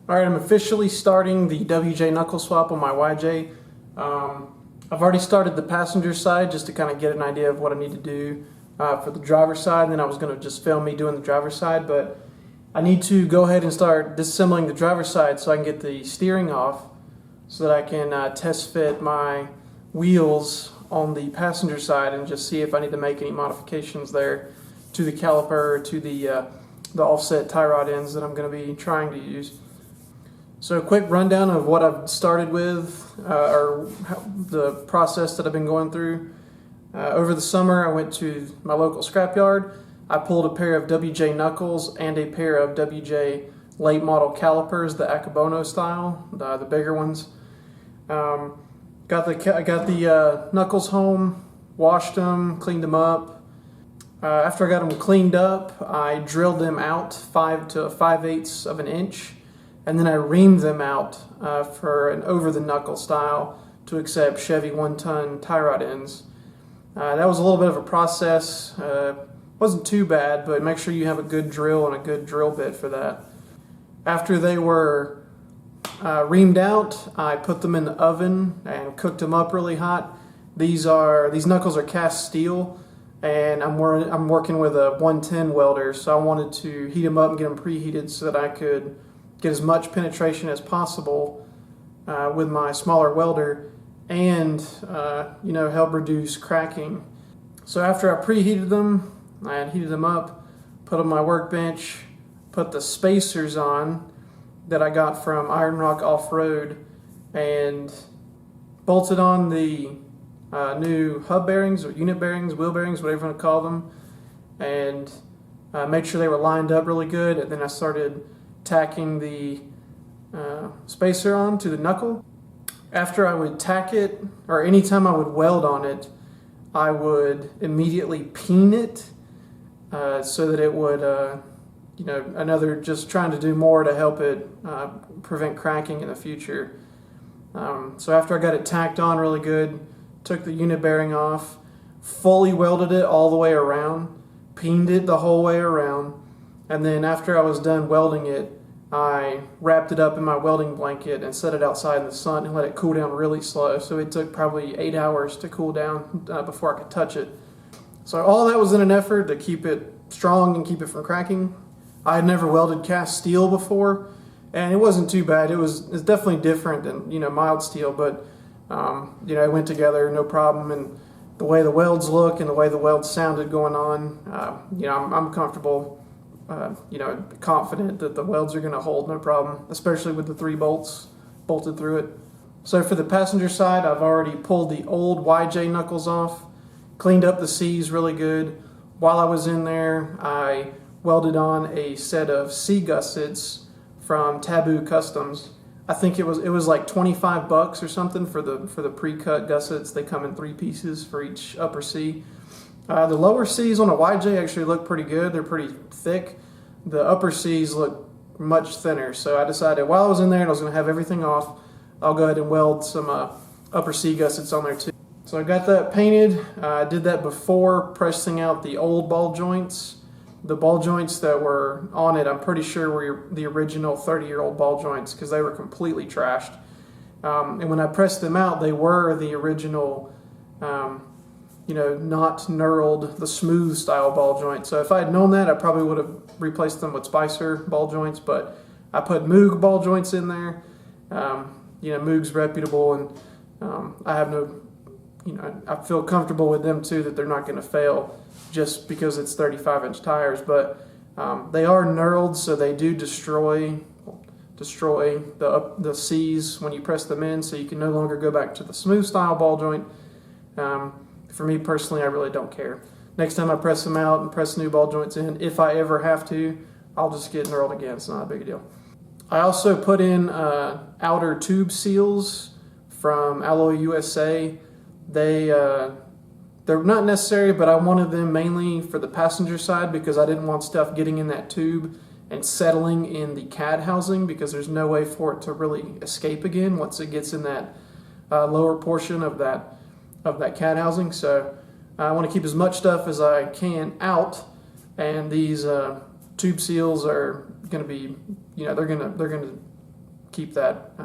Alright, I'm officially starting the WJ Knuckle Swap on my YJ. I've already started the passenger side just to kind of get an idea of what I need to do for the driver's side, and then I was going to just film me doing the driver's side, but I need to go ahead and start disassembling the driver's side so I can get the steering off so that I can test fit my wheels on the passenger side and just see if I need to make any modifications there to the caliper, to the offset tie rod ends that I'm going to be trying to use. So a quick rundown of what I've started with, or the process that I've been going through. Over the summer I went to my local scrapyard. I pulled a pair of WJ knuckles and a pair of WJ late model calipers, the Akebono style, the bigger ones. I got the knuckles home, washed them, cleaned them up. After I got them cleaned up, I drilled them out 5 to 5/8 of an inch. And then I reamed them out for an over-the-knuckle style to accept Chevy 1-ton tie rod ends. That was a little bit of a process. Wasn't too bad, but make sure you have a good drill and a good drill bit for that. After they were reamed out, I put them in the oven and cooked them up really hot. These knuckles are cast steel, and I'm working with a 110 welder, so I wanted to heat them up and get them preheated so that I could get as much penetration as possible with my smaller welder and help reduce cracking. So after I preheated them, I had heated them up, put on my workbench, put the spacers on that I got from Iron Rock Off-Road, and bolted on the new hub bearings or unit bearings, wheel bearings, whatever you want to call them, and made sure they were lined up really good. And then I started tacking the spacer on to the knuckle. After I would tack it, or anytime I would weld on it, I would immediately peen it so that it would, just trying to do more to help it prevent cracking in the future. So after I got it tacked on really good, took the unit bearing off, fully welded it all the way around, peened it the whole way around, and then after I was done welding it, I wrapped it up in my welding blanket and set it outside in the sun and let it cool down really slow. So it took probably 8 hours to cool down before I could touch it. So all that was in an effort to keep it strong and keep it from cracking. I had never welded cast steel before, and it wasn't too bad. It's definitely different than mild steel, but it went together no problem. And the way the welds look and the way the welds sounded going on, I'm comfortable. Confident that the welds are going to hold no problem, especially with the 3 bolts bolted through it. So for the passenger side, I've already pulled the old YJ knuckles off, cleaned up the C's really good. While I was in there, I welded on a set of C gussets from Taboo Customs. I think it was like $25 or something for the pre-cut gussets. They come in 3 pieces for each upper C. The lower C's on a YJ actually look pretty good. They're pretty thick. The upper C's look much thinner. So I decided while I was in there and I was going to have everything off, I'll go ahead and weld some upper C gussets on there too. So I got that painted. I did that before pressing out the old ball joints. The ball joints that were on it, I'm pretty sure were the original 30-year-old ball joints because they were completely trashed. And when I pressed them out, they were the original not knurled, the smooth style ball joint. So if I had known that, I probably would have replaced them with Spicer ball joints, but I put Moog ball joints in there. Moog's reputable, and I have no, I feel comfortable with them too, that they're not going to fail just because it's 35-inch tires, but they are knurled, so they do destroy the C's when you press them in, so you can no longer go back to the smooth style ball joint. For me personally, I really don't care. Next time I press them out and press new ball joints in, if I ever have to, I'll just get knurled again. It's not a big deal. I also put in outer tube seals from Alloy USA. They're not necessary, but I wanted them mainly for the passenger side because I didn't want stuff getting in that tube and settling in the cad housing, because there's no way for it to really escape again once it gets in that lower portion of that cad housing. So I want to keep as much stuff as I can out, and these tube seals are going to be, they're going to keep that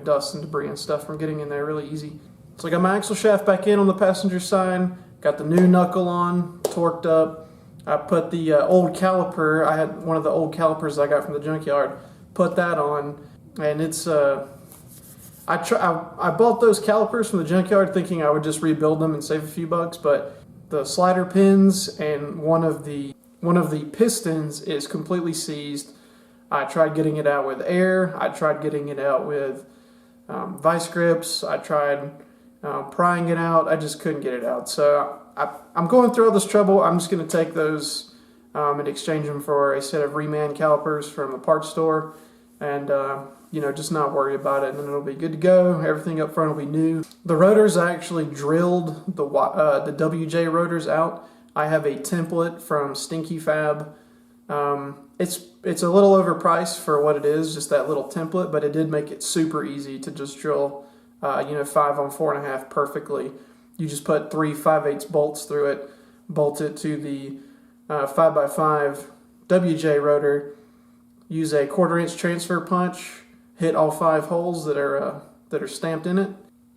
dust and debris and stuff from getting in there really easy. So I got my axle shaft back in on the passenger side, got the new knuckle on, torqued up. I put the old caliper, I had one of the old calipers I got from the junkyard, put that on, and it's, I bought those calipers from the junkyard thinking I would just rebuild them and save a few bucks, but the slider pins and one of the pistons is completely seized. I tried getting it out with air, I tried getting it out with vice grips, I tried prying it out, I just couldn't get it out. So I'm going through all this trouble. I'm just going to take those and exchange them for a set of reman calipers from the parts store, and just not worry about it, and then it'll be good to go. Everything up front will be new. The rotors, I actually drilled the WJ rotors out. I have a template from Stinky Fab. It's a little overpriced for what it is, just that little template, but it did make it super easy to just drill 5 on 4.5 perfectly. You just put 3 5/8 bolts through it, bolt it to the 5x5 WJ rotor, use a 1/4 inch transfer punch, hit all 5 holes that are stamped in it,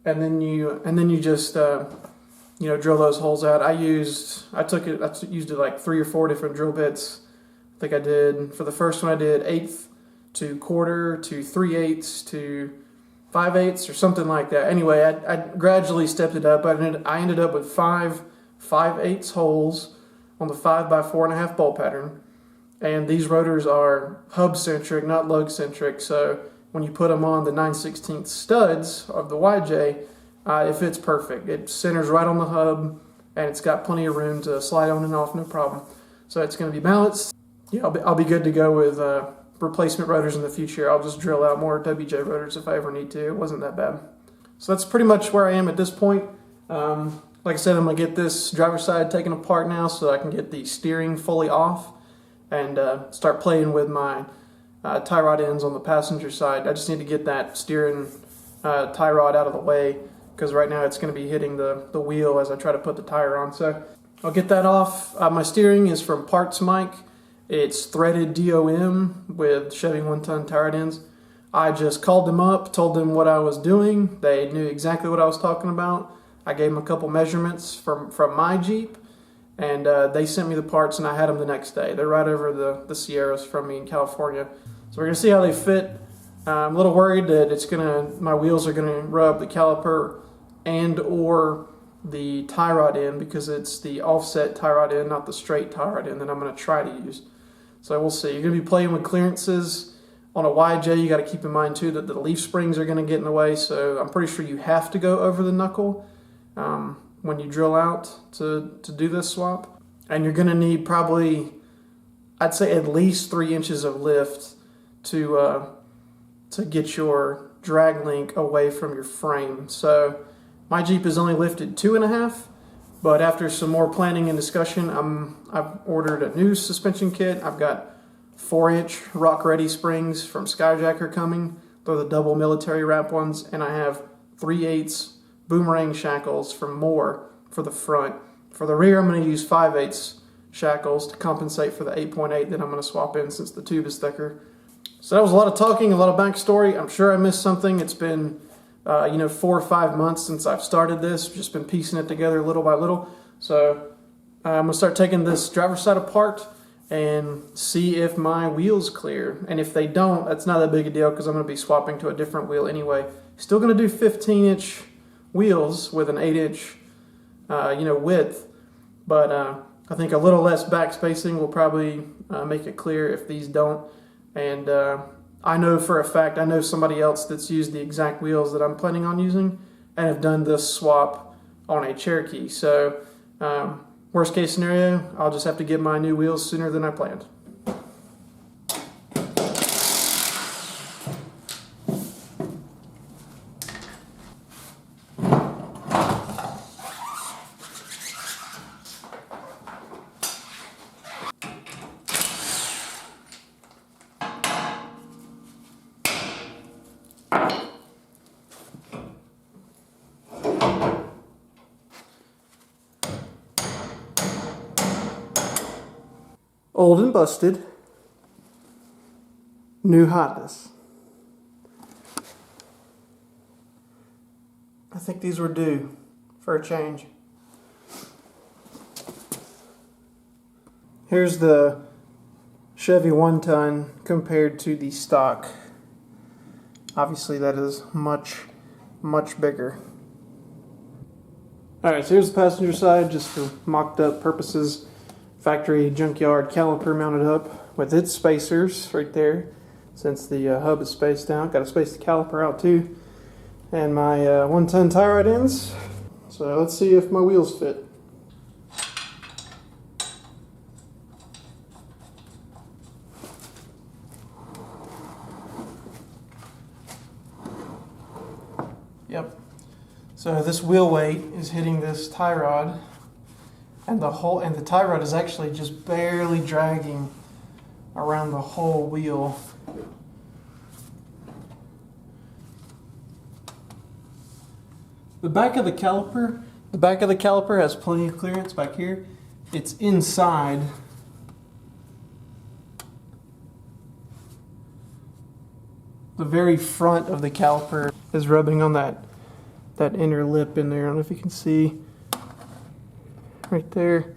and then you just drill those holes out. I used it like 3 or 4 different drill bits. I think I did, for the first one I did 1/8 to 1/4 to 3/8 to 5/8 or something like that. Anyway, I gradually stepped it up. I ended up with 5 5/8 holes on the 5x4.5 bolt pattern. And these rotors are hub centric, not lug centric. So when you put them on the 9/16 studs of the YJ, it fits perfect. It centers right on the hub, and it's got plenty of room to slide on and off, no problem. So it's going to be balanced. Yeah, I'll be good to go with replacement rotors in the future. I'll just drill out more WJ rotors if I ever need to. It wasn't that bad. So that's pretty much where I am at this point. Like I said, I'm going to get this driver's side taken apart now so that I can get the steering fully off and start playing with my tie rod ends on the passenger side. I just need to get that steering tie rod out of the way, because right now it's going to be hitting the wheel as I try to put the tire on. So I'll get that off. My steering is from Parts Mike. It's threaded DOM with Chevy 1-ton tie rod ends. I just called them up, told them what I was doing. They knew exactly what I was talking about. I gave them a couple measurements from my Jeep, and they sent me the parts, and I had them the next day. They're right over the Sierras from me in California. So we're going to see how they fit. I'm a little worried that my wheels are going to rub the caliper and or the tie rod end, because it's the offset tie rod end, not the straight tie rod end that I'm going to try to use. So we'll see. You're going to be playing with clearances. On a YJ, you got to keep in mind too that the leaf springs are going to get in the way, so I'm pretty sure you have to go over the knuckle when you drill out to do this swap. And you're going to need probably, I'd say, at least 3 inches of lift to get your drag link away from your frame. So my Jeep is only lifted 2.5, but after some more planning and discussion, I've ordered a new suspension kit. I've got 4-inch rock ready springs from Skyjacker coming. They're the double military wrap ones, and I have 3/8 boomerang shackles from Moore for the front. For the rear, I'm going to use 5/8 shackles to compensate for the 8.8 that I'm going to swap in since the tube is thicker. So that was a lot of talking, a lot of backstory. I'm sure I missed something. It's been 4 or 5 months since I've started this. Just been piecing it together little by little. So I'm going to start taking this driver's side apart and see if my wheels clear. And if they don't, that's not that big a deal, because I'm going to be swapping to a different wheel anyway. Still going to do 15-inch wheels with an 8-inch width, but I think a little less back spacing will probably make it clear if these don't. And I know for a fact, I know somebody else that's used the exact wheels that I'm planning on using and have done this swap on a Cherokee. So worst case scenario, I'll just have to get my new wheels sooner than I planned. Old and busted, new hotness. I think these were due for a change. Here's the Chevy 1-ton compared to the stock. Obviously that is much bigger. Alright, so here's the passenger side, just for mocked up purposes. Factory junkyard caliper mounted up with its spacers right there, since the hub is spaced out. Got to space the caliper out too. And my 1-ton tie rod ends. So let's see if my wheels fit. Yep. So this wheel weight is hitting this tie rod, and the tie rod is actually just barely dragging around the whole wheel. The back of the caliper has plenty of clearance back here. It's inside. The very front of the caliper is rubbing on that inner lip in there. I don't know if you can see right there.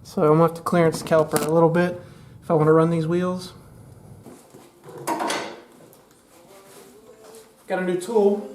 So I'm gonna have to clearance the caliper a little bit if I want to run these wheels. Got a new tool.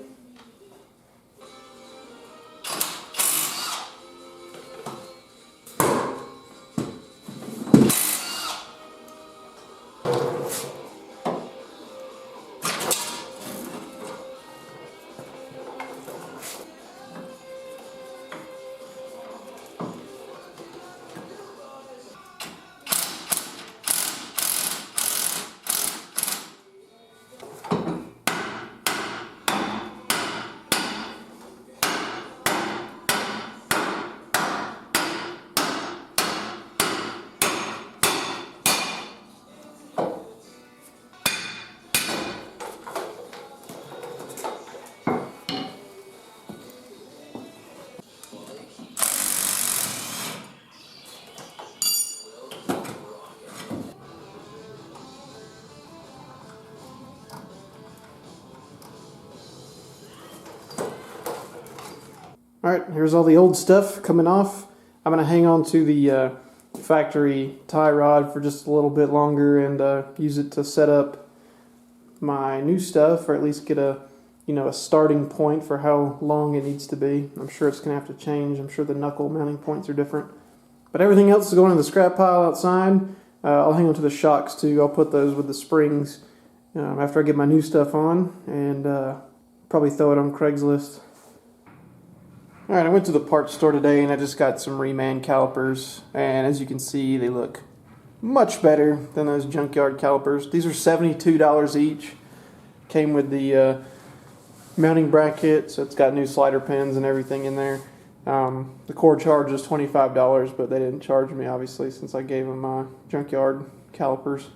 Alright, here's all the old stuff coming off. I'm going to hang on to the factory tie rod for just a little bit longer and use it to set up my new stuff, or at least get a starting point for how long it needs to be. I'm sure it's going to have to change. I'm sure the knuckle mounting points are different. But everything else is going in the scrap pile outside. I'll hang on to the shocks too. I'll put those with the springs after I get my new stuff on, and probably throw it on Craigslist. Alright, I went to the parts store today and I just got some reman calipers, and as you can see they look much better than those junkyard calipers. These are $72 each. Came with the mounting bracket, so it's got new slider pins and everything in there. The core charge is $25, but they didn't charge me obviously since I gave them my junkyard calipers.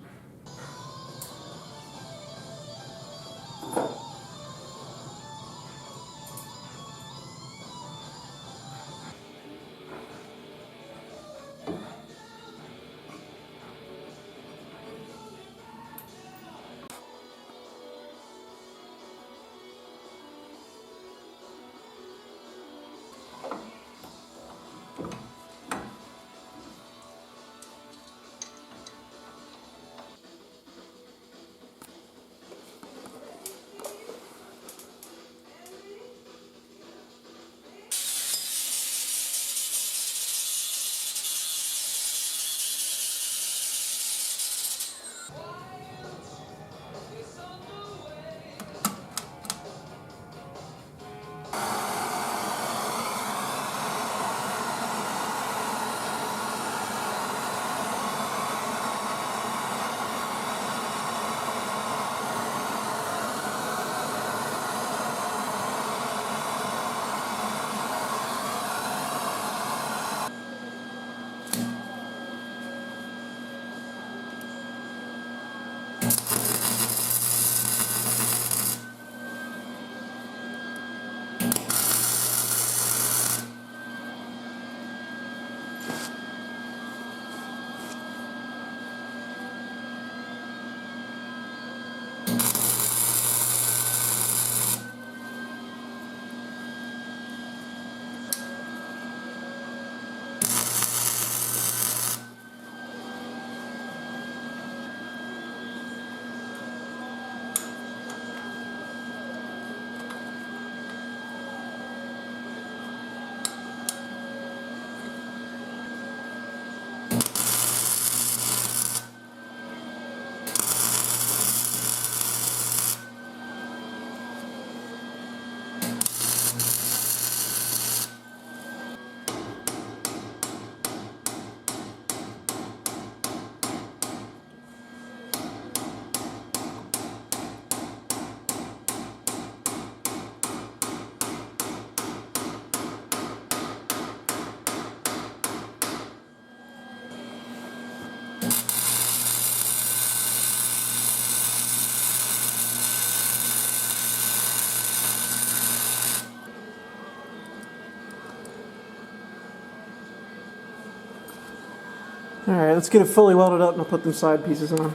Alright, let's get it fully welded up and I'll put them side pieces on.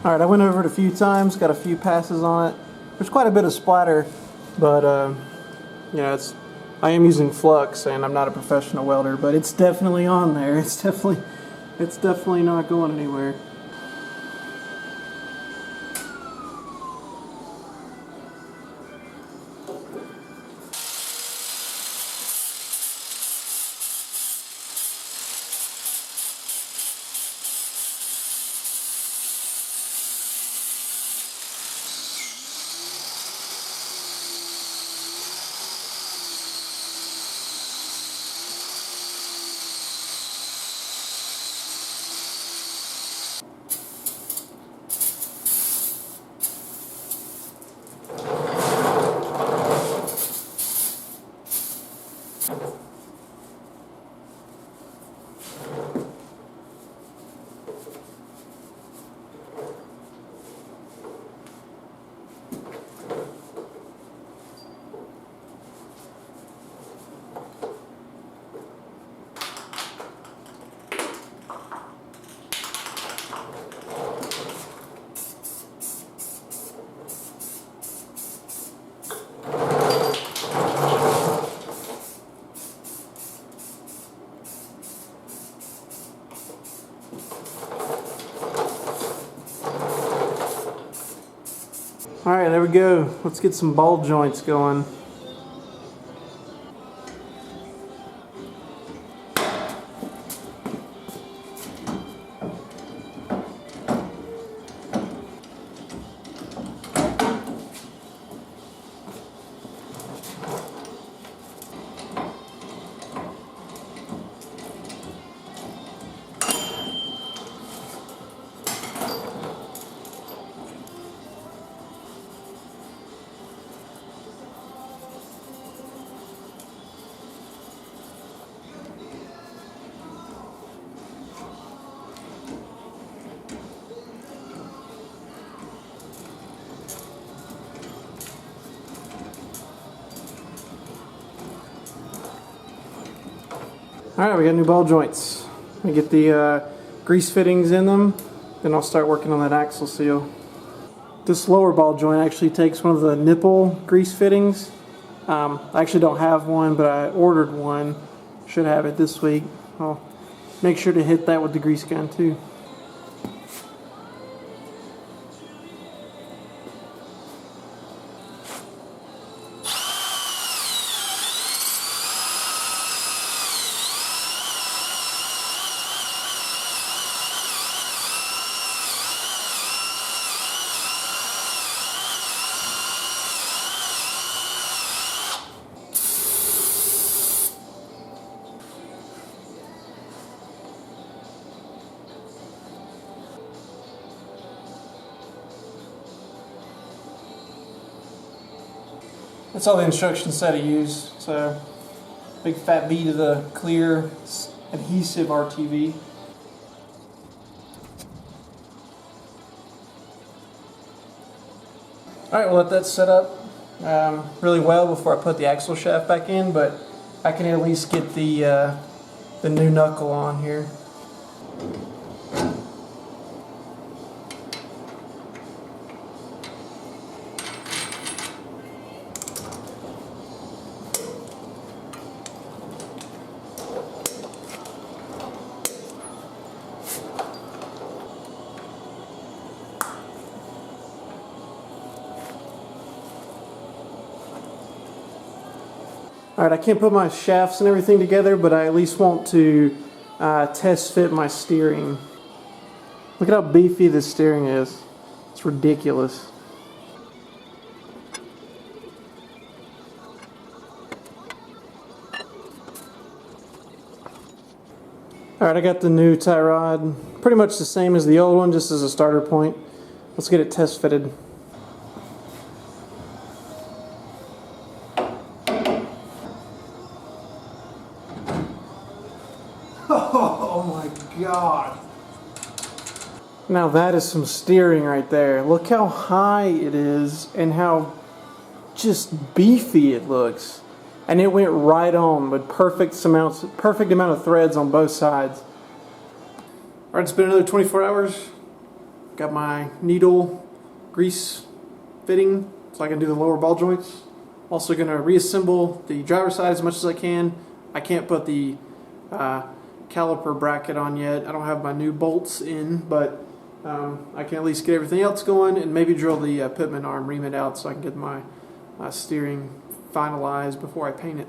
Alright, I went over it a few times, got a few passes on it. There's quite a bit of splatter, but you know, I am using flux and I'm not a professional welder, but it's definitely on there. It's definitely not going anywhere. Alright, there we go. Let's get some ball joints going. Alright, we got new ball joints. We get the grease fittings in them, then I'll start working on that axle seal. This lower ball joint actually takes one of the nipple grease fittings. I actually don't have one, but I ordered one. Should have it this week. I'll make sure to hit that with the grease gun too. That's all the instructions say to use. So, big fat B to the clear adhesive RTV. Alright, we'll let that set up really well before I put the axle shaft back in, but I can at least get the new knuckle on here. Alright, I can't put my shafts and everything together, but I at least want to test fit my steering. Look at how beefy this steering is. It's ridiculous. Alright, I got the new tie rod, pretty much the same as the old one, just as a starter point. Let's get it test fitted. Oh my God. Now that is some steering right there. Look how high it is and how just beefy it looks. And it went right on with perfect amount of threads on both sides. Alright, it's been another 24 hours. Got my needle grease fitting so I can do the lower ball joints. Also going to reassemble the driver's side as much as I can. I can't put the caliper bracket on yet. I don't have my new bolts in, but I can at least get everything else going and maybe drill the Fitment arm, ream it out so I can get my steering finalized before I paint it.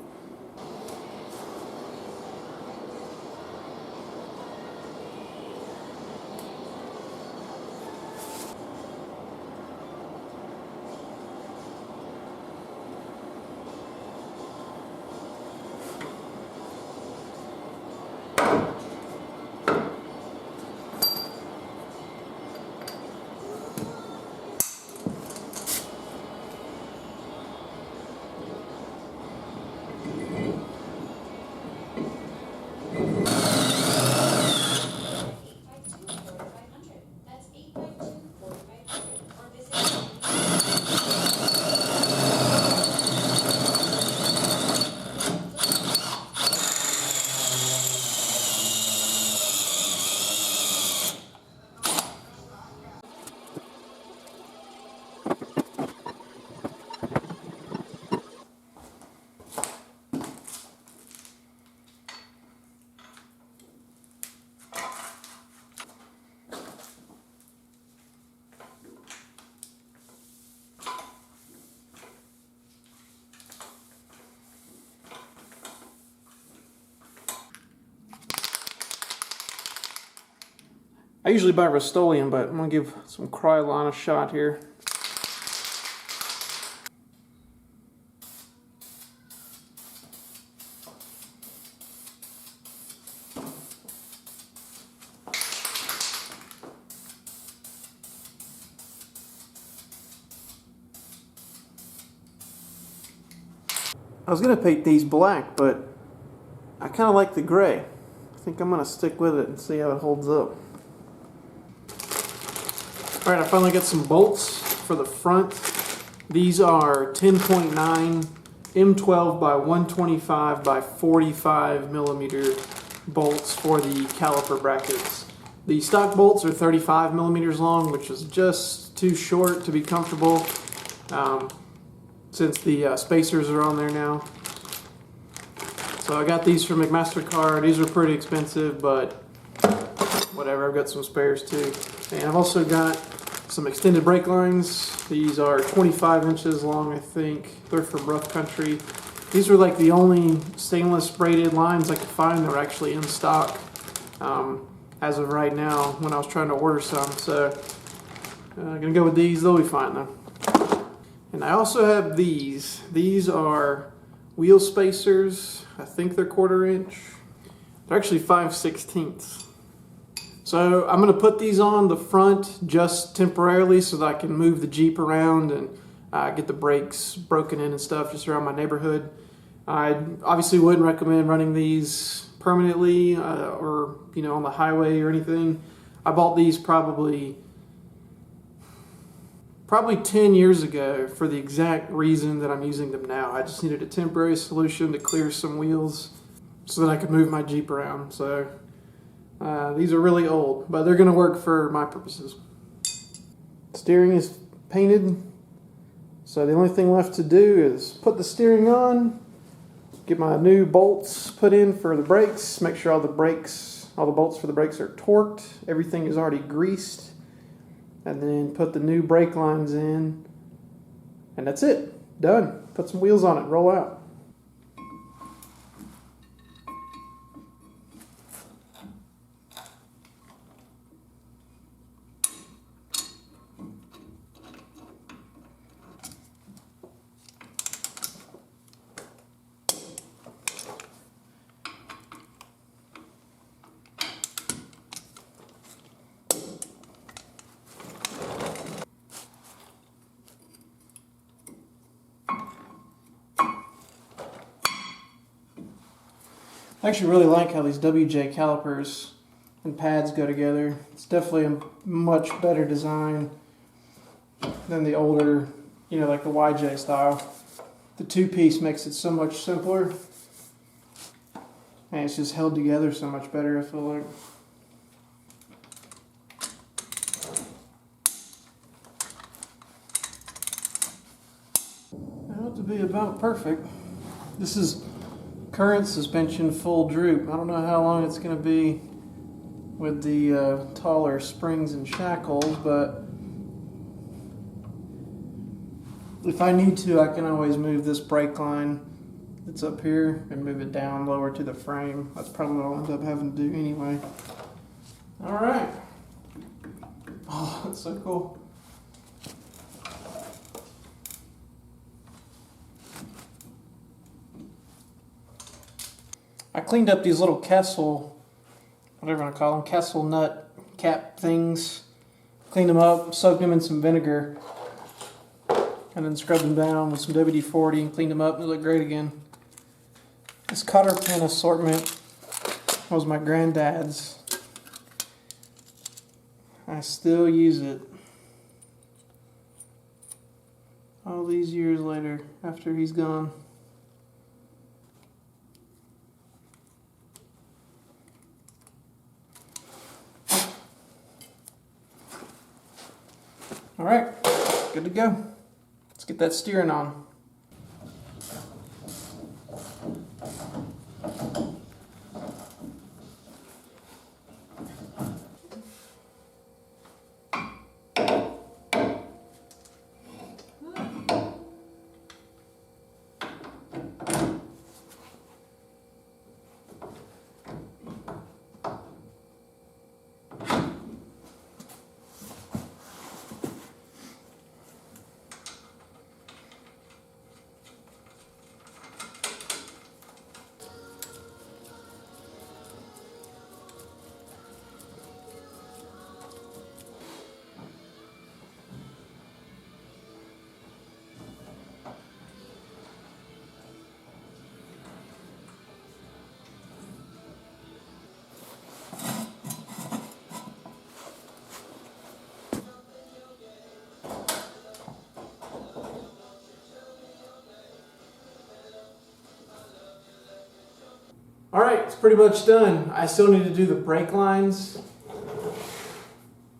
I usually buy Rust-Oleum, but I'm going to give some Krylon a shot here. I was going to paint these black, but I kind of like the gray. I think I'm going to stick with it and see how it holds up. Alright, I finally got some bolts for the front. These are 10.9 M12 by 125 by 45 millimeter bolts for the caliper brackets. The stock bolts are 35 millimeters long, which is just too short to be comfortable since the spacers are on there now. So I got these from McMaster-Carr. These are pretty expensive, but whatever, I've got some spares too. And I've also got some extended brake lines. These are 25 inches long, I think. They're from Rough Country. These are like the only stainless braided lines I could find that were actually in stock as of right now when I was trying to order some. So I'm gonna go with these. They'll be fine though. And I also have these. These are wheel spacers. I think they're 1/4 inch. They're actually 5/16. So I'm going to put these on the front just temporarily so that I can move the Jeep around and get the brakes broken in and stuff just around my neighborhood. I obviously wouldn't recommend running these permanently or on the highway or anything. I bought these probably 10 years ago for the exact reason that I'm using them now. I just needed a temporary solution to clear some wheels so that I could move my Jeep around. So these are really old, but they're going to work for my purposes. Steering is painted, so the only thing left to do is put the steering on, get my new bolts put in for the brakes, make sure all the bolts for the brakes are torqued, everything is already greased, and then put the new brake lines in, and that's it. Done. Put some wheels on it, roll out. I actually really like how these WJ calipers and pads go together. It's definitely a much better design than the older, like the YJ style. The two-piece makes it so much simpler, and it's just held together so much better, I feel like. out to be about perfect. This is current suspension full droop. I don't know how long it's going to be with the taller springs and shackles, but if I need to, I can always move this brake line that's up here and move it down lower to the frame. That's probably what I'll end up having to do anyway. All right. Oh, that's so cool. I cleaned up these little Kessel, whatever you want to call them, Kessel nut cap things. Cleaned them up, soaked them in some vinegar, and then scrubbed them down with some WD-40 and cleaned them up, and they look great again. This cotter pin assortment was my granddad's. I still use it all these years later after he's gone. All right, good to go. Let's get that steering on. All right, it's pretty much done. I still need to do the brake lines.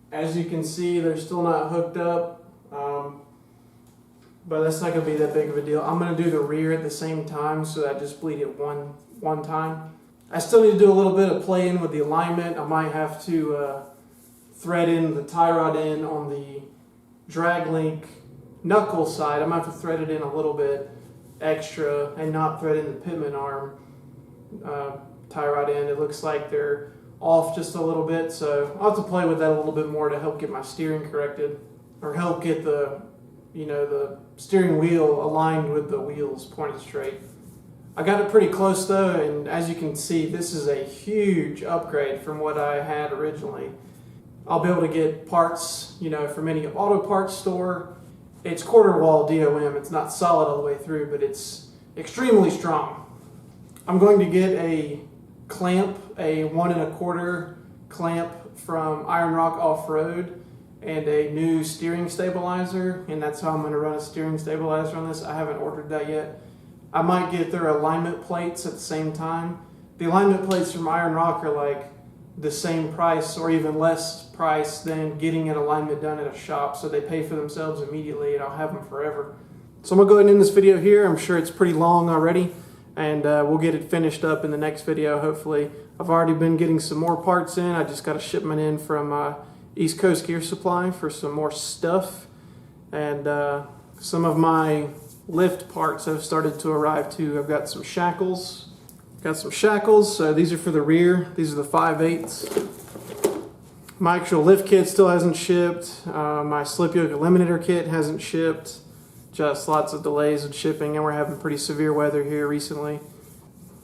As you can see, they're still not hooked up, but that's not gonna be that big of a deal. I'm gonna do the rear at the same time, so I just bleed it one time. I still need to do a little bit of playing with the alignment. I might have to thread in the tie rod in on the drag link knuckle side. I might have to thread it in a little bit extra and not thread in the Fitment arm tie rod in. It looks like they're off just a little bit, so I'll have to play with that a little bit more to help get my steering corrected, or help get the steering wheel aligned with the wheels pointed straight. I got it pretty close though, and as you can see, this is a huge upgrade from what I had originally. I'll be able to get parts, from any auto parts store. It's quarter wall DOM. It's not solid all the way through, but it's extremely strong. I'm going to get a clamp, a 1 1/4 clamp from Iron Rock Off-Road, and a new steering stabilizer, and that's how I'm going to run a steering stabilizer on this. I haven't ordered that yet. I might get their alignment plates at the same time. The alignment plates from Iron Rock are like the same price or even less price than getting an alignment done at a shop, so they pay for themselves immediately, and I'll have them forever. So I'm going to go ahead and end this video here. I'm sure it's pretty long already, and we'll get it finished up in the next video, hopefully. I've already been getting some more parts in. I just got a shipment in from East Coast Gear Supply for some more stuff, and some of my lift parts have started to arrive too. I've got some shackles. So these are for the rear. These are the 5/8. My actual lift kit still hasn't shipped. My slip yoke eliminator kit hasn't shipped. Just lots of delays with shipping, and we're having pretty severe weather here recently.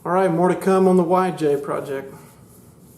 All right, more to come on the YJ project.